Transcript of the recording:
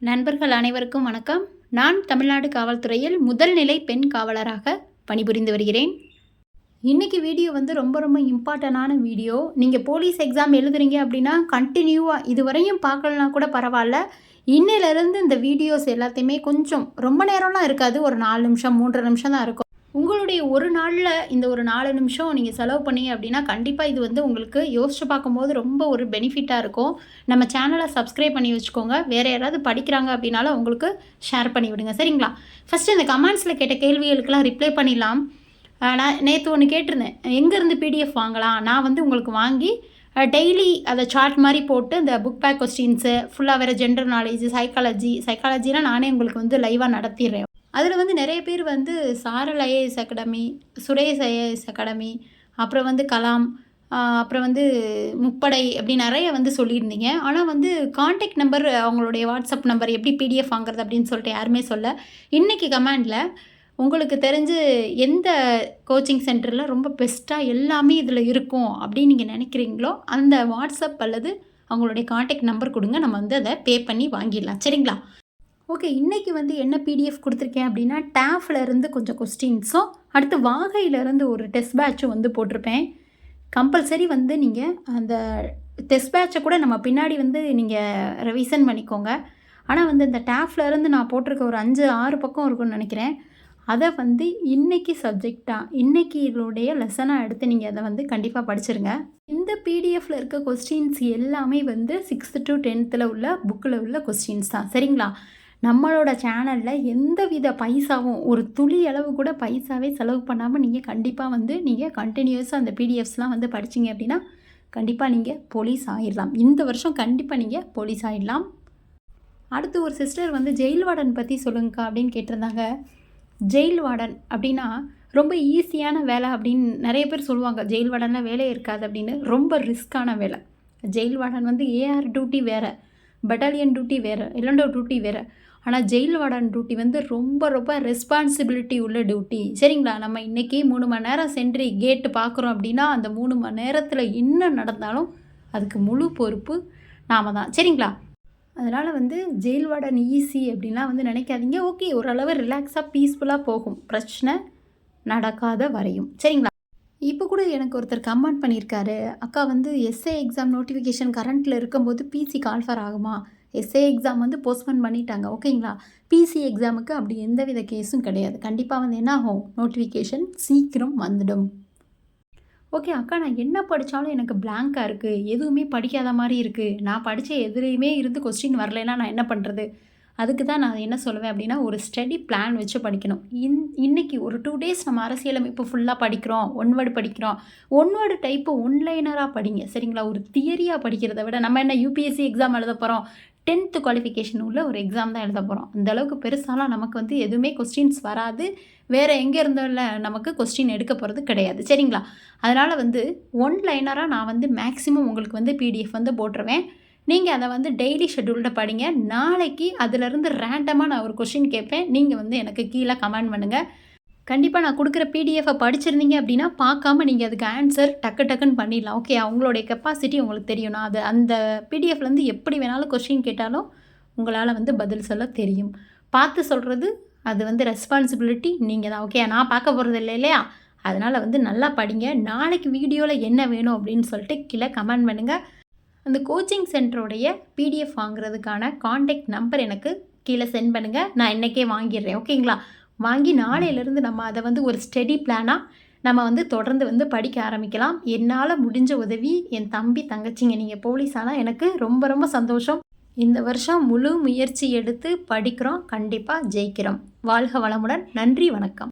நண்பர்கள் அனைவருக்கும் வணக்கம். நான் தமிழ்நாடு காவல்துறையில் முதல் நிலை பெண் காவலராக பணிபுரிந்து வருகிறேன். இன்னைக்கு வீடியோ வந்து ரொம்ப இம்பார்ட்டண்டான வீடியோ. நீங்கள் போலீஸ் எக்ஸாம் எழுதுறீங்க அப்படின்னா கண்டினியூவாக இதுவரையும் பார்க்கலனா கூட பரவாயில்ல. இன்னையிலேருந்து இந்த வீடியோஸ் எல்லாத்தையுமே கொஞ்சம் ரொம்ப நேரம்லாம் இருக்காது. ஒரு 4 நிமிஷம் 3 நிமிஷம் தான் இருக்கும். உங்களுடைய ஒரு நாளில் இந்த ஒரு 4 நிமிஷம் நீங்கள் செலவு பண்ணீங்க அப்படின்னா கண்டிப்பாக இது வந்து உங்களுக்கு யோசிச்சு பார்க்கும்போது ரொம்ப ஒரு பெனிஃபிட்டாக இருக்கும். நம்ம சேனலை சப்ஸ்கிரைப் பண்ணி வச்சுக்கோங்க. வேறு யாராவது படிக்கிறாங்க அப்படின்னாலும் உங்களுக்கு ஷேர் பண்ணி விடுங்க, சரிங்களா? ஃபஸ்ட்டு இந்த கமெண்ட்ஸில் கேட்ட கேள்விகளுக்கெல்லாம் ரிப்ளை பண்ணிடலாம். நான் நேற்று ஒன்று கேட்டிருந்தேன், எங்கேருந்து பிடிஎஃப் வாங்கலாம்? நான் வந்து உங்களுக்கு வாங்கி டெய்லி அதை சார்ட் மாதிரி போட்டு இந்த புக் பேக் கொஸ்டின்ஸு ஃபுல்லாக வேறு ஜென்ரல் நாலேஜ், சைக்காலஜிலாம் நானே உங்களுக்கு வந்து லைவாக நடத்திடுறேன். அதில் வந்து நிறைய பேர் வந்து சாரல் IAS academy, Suresh IAS academy, அப்புறம் வந்து கலாம், அப்புறம் வந்து முப்படை அப்படி நிறைய வந்து சொல்லியிருந்தீங்க. ஆனால் வந்து கான்டாக்ட் நம்பர், அவங்களுடைய வாட்ஸ்அப் நம்பர் எப்படி பிடிஎஃப் வாங்குறது அப்படின்னு சொல்லிட்டு யாருமே சொல்ல. இன்றைக்கி கமெண்டில் உங்களுக்கு தெரிஞ்சு எந்த கோச்சிங் சென்டரில் ரொம்ப பெஸ்ட்டாக எல்லாமே இதில் இருக்கும் அப்படின்னு நீங்கள் நினைக்கிறீங்களோ அந்த வாட்ஸ்அப் அல்லது அவங்களுடைய கான்டாக்ட் நம்பர் கொடுங்க. நம்ம வந்து அதை பே பண்ணி வாங்கிடலாம், சரிங்களா? ஓகே, இன்றைக்கி வந்து என்ன பிடிஎஃப் கொடுத்துருக்கேன் அப்படின்னா டேஃப்லேருந்து கொஞ்சம் கொஸ்டின்ஸும் அடுத்து வாகையிலேருந்து ஒரு டெஸ்ட் பேட்சும் வந்து போட்டிருப்பேன். கம்பல்சரி வந்து நீங்கள் அந்த டெஸ்ட் பேட்சை கூட நம்ம பின்னாடி வந்து நீங்கள் ரிவிஷன் பண்ணிக்கோங்க. ஆனால் வந்து இந்த டேஃப்லேருந்து நான் போட்டிருக்க ஒரு 5-6 பக்கம் இருக்குன்னு நினைக்கிறேன். அதை வந்து இன்றைக்கி சப்ஜெக்டாக இன்றைக்கி இதோடைய லெசனாக எடுத்து நீங்கள் அதை வந்து கண்டிப்பாக படிச்சிருங்க. இந்த பிடிஎஃப்பில் இருக்க கொஸ்டின்ஸ் எல்லாமே வந்து 6th to 10th உள்ள புக்கில் உள்ள கொஸ்டின்ஸ் தான், சரிங்களா? நம்மளோட சேனலில் எந்த வித பைசாவும் ஒரு துளி அளவு கூட பைசாவே செலவு பண்ணாமல் நீங்கள் கண்டிப்பாக வந்து நீங்கள் கண்டினியூஸாக அந்த பிடிஎஃப்ஸ்லாம் வந்து படிச்சிங்க அப்படின்னா கண்டிப்பாக நீங்கள் போலீஸ் ஆகிடலாம். இந்த வருஷம் கண்டிப்பாக நீங்கள் போலீஸ் ஆகிடலாம். அடுத்து ஒரு சிஸ்டர் வந்து ஜெயில் வார்டன் பற்றி சொல்லுங்கக்கா அப்படின்னு கேட்டிருந்தாங்க. ஜெயில் வார்டன் அப்படின்னா ரொம்ப ஈஸியான வேலை அப்படின்னு நிறைய பேர் சொல்லுவாங்க. ஜெயில் வார்டனில் வேலை இருக்காது அப்படின்னு. ரொம்ப ரிஸ்க்கான வேலை. ஜெயில் வார்டன் வந்து ஏஆர் டியூட்டி வேறு, பட்டாலியன் டியூட்டி வேறு, எல்லண்டோ டியூட்டி வேறு. ஆனால் ஜெயில் வார்டன் டியூட்டி வந்து ரொம்ப ரெஸ்பான்சிபிலிட்டி உள்ள டியூட்டி, சரிங்களா? நம்ம இன்றைக்கி 3 மணி நேரம் சென்ட்ரி கேட்டு பார்க்குறோம் அப்படின்னா அந்த 3 மணி நேரத்தில் என்ன நடந்தாலும் அதுக்கு முழு பொறுப்பு நாம் தான், சரிங்களா? அதனால் வந்து ஜெயில் வார்டன் ஈஸி அப்படின்லாம் வந்து நினைக்காதீங்க. ஓகே, ஓரளவு ரிலாக்ஸாக பீஸ்ஃபுல்லாக போகும், பிரச்சனை நடக்காத வரையும், சரிங்களா? இப்போ கூட எனக்கு ஒருத்தர் கமெண்ட் பண்ணியிருக்காரு, அக்கா வந்து எஸ்ஏ எக்ஸாம் நோட்டிஃபிகேஷன் கரண்ட்டில் இருக்கும்போது பிசி கால்ஃபர் ஆகுமா? எஸ்ஏ எக்ஸாம் வந்து போஸ்ட்போன் பண்ணிட்டாங்க, ஓகேங்களா? பிசி எக்ஸாமுக்கு அப்படி எந்தவித கேஸும் கிடையாது. கண்டிப்பாக வந்து என்ன ஆகும், நோட்டிஃபிகேஷன் சீக்கிரம் வந்துடும். ஓகே அக்கா, நான் என்ன படித்தாலும் எனக்கு பிளாங்காக இருக்குது, எதுவுமே படிக்காத மாதிரி இருக்குது, நான் படித்த எதுலேயுமே இருந்து கொஸ்டின் வரலைன்னா நான் என்ன பண்ணுறது? அதுக்கு தான் நான் என்ன சொல்லுவேன் அப்படின்னா ஒரு ஸ்டடி பிளான் வச்சு படிக்கணும். இன்றைக்கி ஒரு 2 days நம்ம அரசியலமைப்பு ஃபுல்லாக படிக்கிறோம், 1 word படிக்கிறோம். 1 word டைப்பு ஒன்லைனராக படிங்க, சரிங்களா? ஒரு தியரியாக படிக்கிறத விட நம்ம என்ன யூபிஎஸ்சி எக்ஸாம் எழுத போகிறோம், 10th குவாலிஃபிகேஷன் உள்ள ஒரு எக்ஸாம் தான் எழுத போகிறோம். அந்தளவுக்கு பெருசாலாம் நமக்கு வந்து எதுவுமே கொஸ்டின்ஸ் வராது. வேறு எங்கே இருந்தால நமக்கு கொஸ்டின் எடுக்க போகிறது கிடையாது, சரிங்களா? அதனால் வந்து ஒன்லைனராக நான் வந்து மேக்ஸிமம் உங்களுக்கு வந்து பிடிஎஃப் வந்து போட்டுருவேன். நீங்கள் அதை வந்து டெய்லி ஷெட்யூல்ட படிங்க. நாளைக்கு அதிலிருந்து ரேண்டமாக நான் ஒரு கொஸ்டின் கேட்பேன். நீங்கள் வந்து எனக்கு கீழே கமெண்ட் பண்ணுங்கள். கண்டிப்பாக நான் கொடுக்குற பிடிஎஃபை படிச்சிருந்தீங்க அப்படின்னா பார்க்காம நீங்கள் அதுக்கு ஆன்சர் டக்குன்னு பண்ணிடலாம். ஓகே, அவங்களுடைய கெப்பாசிட்டி உங்களுக்கு தெரியும். நான் அந்த பிடிஎஃப்லேருந்து எப்படி வேணாலும் கொஸ்டின் கேட்டாலும் உங்களால் வந்து பதில் சொல்ல தெரியும். பார்த்து சொல்கிறது அது வந்து ரெஸ்பான்சிபிலிட்டி நீங்கள் தான். ஓகே, நான் பார்க்க போகிறது இல்லையா? அதனால் வந்து நல்லா படிங்க. நாளைக்கு வீடியோவில் என்ன வேணும் அப்படின்னு சொல்லிட்டு கீழே கமெண்ட் பண்ணுங்கள். அந்த கோச்சிங் சென்டருடைய பிடிஎஃப் வாங்குறதுக்கான கான்டாக்ட் நம்பர் எனக்கு கீழே சென்ட் பண்ணுங்கள். நான் இன்றைக்கே வாங்கிடுறேன், ஓகேங்களா? வாங்கி நாளையிலேருந்து நம்ம அதை வந்து ஒரு ஸ்டடி பிளானாக நம்ம வந்து தொடர்ந்து வந்து படிக்க ஆரம்பிக்கலாம். என்னால் முடிஞ்ச உதவி என் தம்பி தங்கச்சிங்க நீங்கள் போலீஸ் ஆனால் எனக்கு ரொம்ப சந்தோஷம். இந்த வருஷம் முழு முயற்சி எடுத்து படிக்கிறோம், கண்டிப்பாக ஜெயிக்கிறோம். வாழ்க வளமுடன். நன்றி, வணக்கம்.